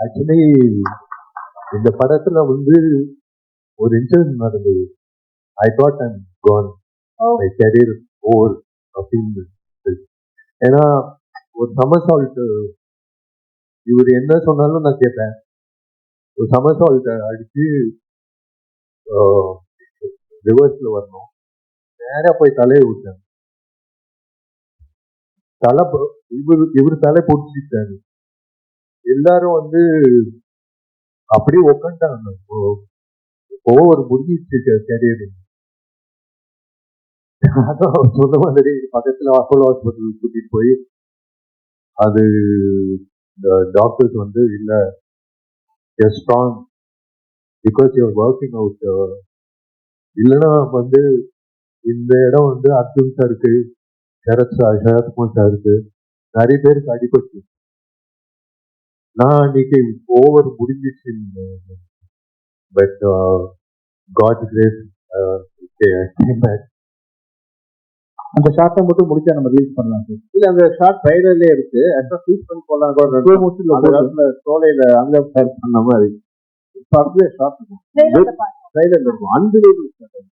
Actually இந்த படத்துல வந்து ஒரு இன்சிடென்ட் நடந்தது. I thought I'm gone, my career over அப்படின்னு. ஏன்னா ஒரு சமர்சால்ட் இவர் என்ன சொன்னாலும் நான் கேட்பேன். ஒரு சமர்சால்ட் அடிச்சு ரிவர்ஸ்ல வரணும், நேரா போய் தலையை விட்டேன். தலை இவர் தலை பொடிச்சிட்டாரு. எல்லாரும் வந்து அப்படியே உட்காந்துட்டாங்க. ஓவர் முடிஞ்சிச்சு கேரியர். அதான் சொன்ன மாதிரி பக்கத்துல அப்போலோ ஹாஸ்பிட்டல் கூட்டிட்டு போய் அது டாக்டர்ஸ் வந்து இல்ல strong because you're working out, இல்லைன்னா வந்து இந்த இடம் வந்து அர்ஜுன் சாருக்கு, சரத்குமார் சாருக்கு நிறைய பேருக்கு அடிபட்டு நான் அன்னைக்கு ஓவர் முடிஞ்சிச்சு. பட் காட் கிரேஸ் அந்த ஷார்ட்டை மட்டும் முடிச்சா நம்ம ரீல்ஸ் பண்ணலாம் சார். இல்ல அந்த ஷார்ட் ட்ரைலர்லயே இருக்கு. ஷூட் பண்ணி போலாம் கூட சோலையில அங்க பண்ண மாதிரி ஷார்ட் இருக்கும். ட்ரைலர்ல இருக்கும். அன்பிலீவபிள்.